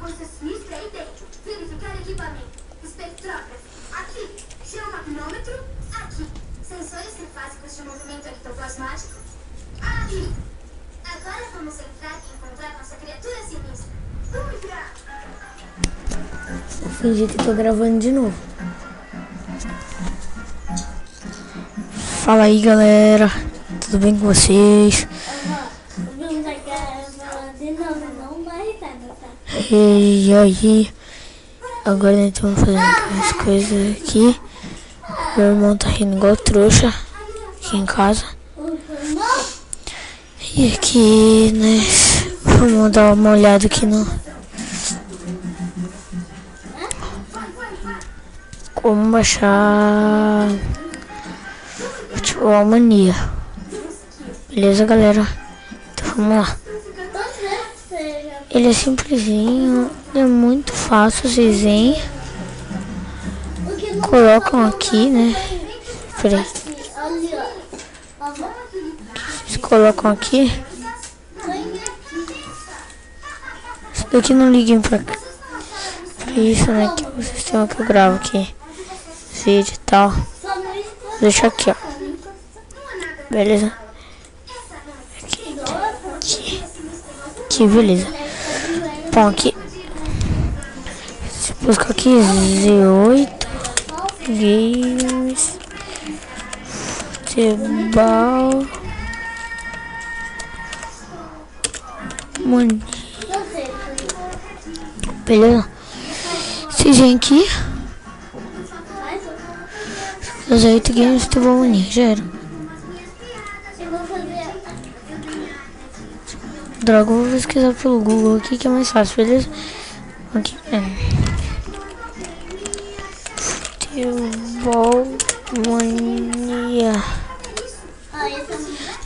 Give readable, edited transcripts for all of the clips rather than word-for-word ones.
coisa sinistra aí dentro. Verificar equipamento. Espectrógrafo. Aqui. Geomagneômetro. Aqui. Sensores trifásicos de movimento ectoplasmático. Ali. Agora vamos entrar e encontrar nossa criatura sinistra. Vamos entrar. Vou fingir que tô gravando de novo. Fala aí, galera. Tudo bem com vocês? E aí, agora estamos fazendo aquelas coisas aqui. Meu irmão tá rindo igual trouxa aqui em casa. E aqui, né, vamos dar uma olhada aqui no como baixar Futebol Mania. Beleza, galera? Então vamos lá. Ele é simplesinho, é muito fácil, vocês vêm, colocam aqui, né? Peraí. Vocês colocam aqui. Isso daqui não liguem pra isso, né? Que o sistema que eu gravo aqui, vídeo e tal. Vou deixar aqui, ó. Beleza? Aqui, beleza. Bom, aqui. Busca aqui Z8 Games Futebol Mania. Beleza? Vocês vêm aqui. Z8 Games Futebol Mania. Já era. Droga, eu vou pesquisar pelo Google aqui que é mais fácil, beleza? Aqui, Futebol Mania.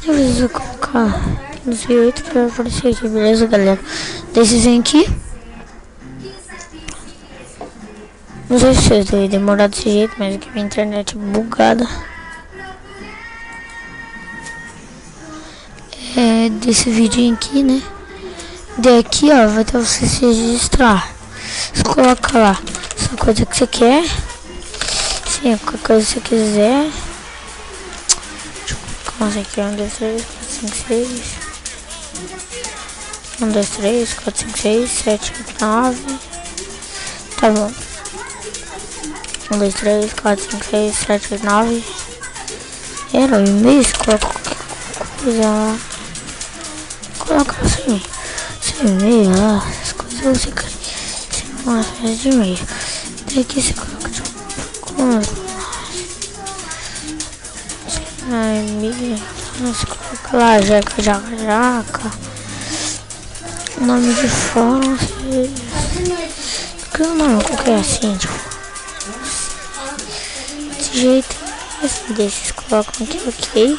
Eu preciso colocar no Z8 pra aparecer aqui, beleza, galera? Daí vocês vêm aqui. Não sei se vocês devem demorar desse jeito, mas aqui minha internet é bugada. Desse vídeo aqui, né? Daqui, ó, vai ter você se registrar. Você coloca lá essa coisa que você quer. Sim, qualquer coisa que você quiser. Deixa eu colocar aqui, 1, 2, 3, 4, 5, 6. 1, 2, 3, 4, 5, 6, 7, 8, 9. Tá bom. 1, 2, 3, 4, 5, 6, 7, 8, 9. Era o e-mail, você coloca qualquer coisa lá. Coloca assim, seu e-mail lá, as coisas você quer. Uma série de e-mail. Daqui você coloca tipo, você coloca lá, jaca. O nome de fórum, você cria um nome qualquer assim, tipo. Desse jeito, assim, desses colocam aqui, ok.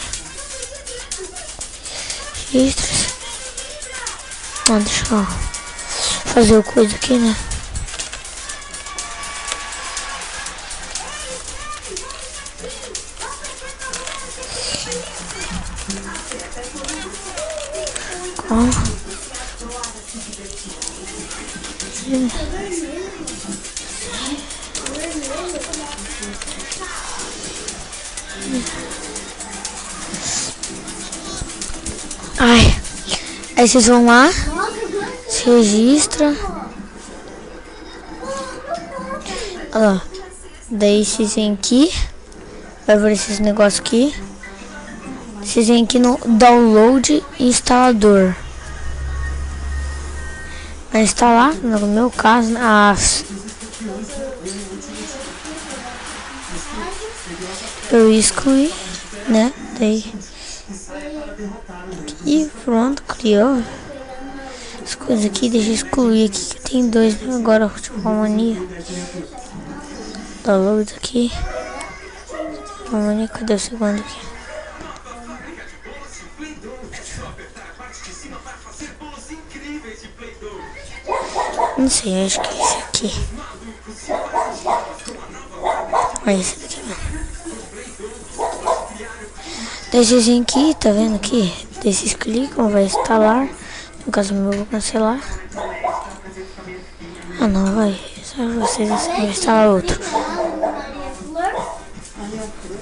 Registros. Deixa eu fazer o coisa aqui, né? Aí vocês vão lá, se registra. Olha lá. Daí vocês vêm aqui. Vai aparecer esse negócio aqui. Vocês vêm aqui no download instalador. Vai instalar, no meu caso, eu excluí, né? Daí. E pronto, criou as coisas aqui. Deixa eu excluir aqui que tem 2, né? Agora Futebol Mania. Download aqui. Futebol Mania, cadê o segundo aqui? Não sei, acho que é esse aqui. Olha esse daqui, mano. Daí vocês vêm aqui, tá vendo aqui? Daí vocês clicam, vai instalar. No caso meu, eu vou cancelar. Ah não, vai. Só vocês assim, vou instalar outro.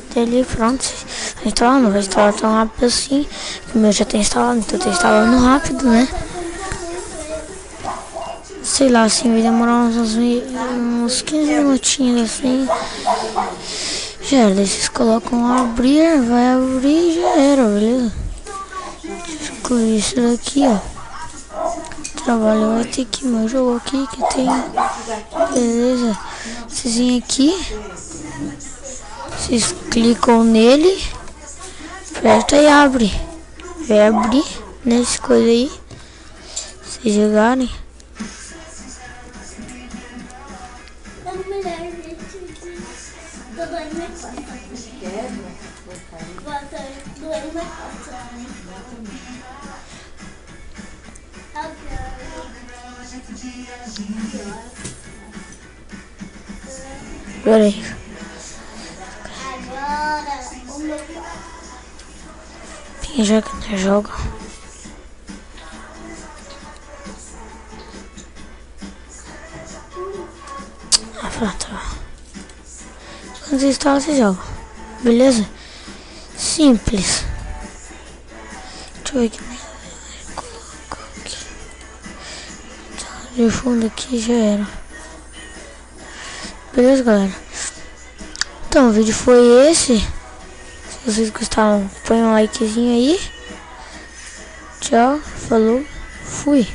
Até ali, pronto. Vai instalar, não vai instalar tão rápido assim. O meu já tem instalado, então tá instalando rápido, né? Sei lá, assim, vai demorar uns 15 minutinhos assim. Já era, daí vocês colocam abrir, vai abrir e já era, beleza? Excluir isso daqui, ó. Trabalho vai ter aqui, meu jogo aqui que tem. Beleza? Vocês vêm aqui. Vocês clicam nele. Aperta e abre. Vai abrir nessa coisa aí. Vocês jogarem. Pera aí. Quem joga não joga. Ah, pronto. Quando você instala, você joga. Beleza? Simples. Deixa eu ver aqui. Colocar aqui. De fundo aqui já era. Beleza, galera? Então, o vídeo foi esse. Se vocês gostaram, põe um likezinho aí. Tchau, falou, fui.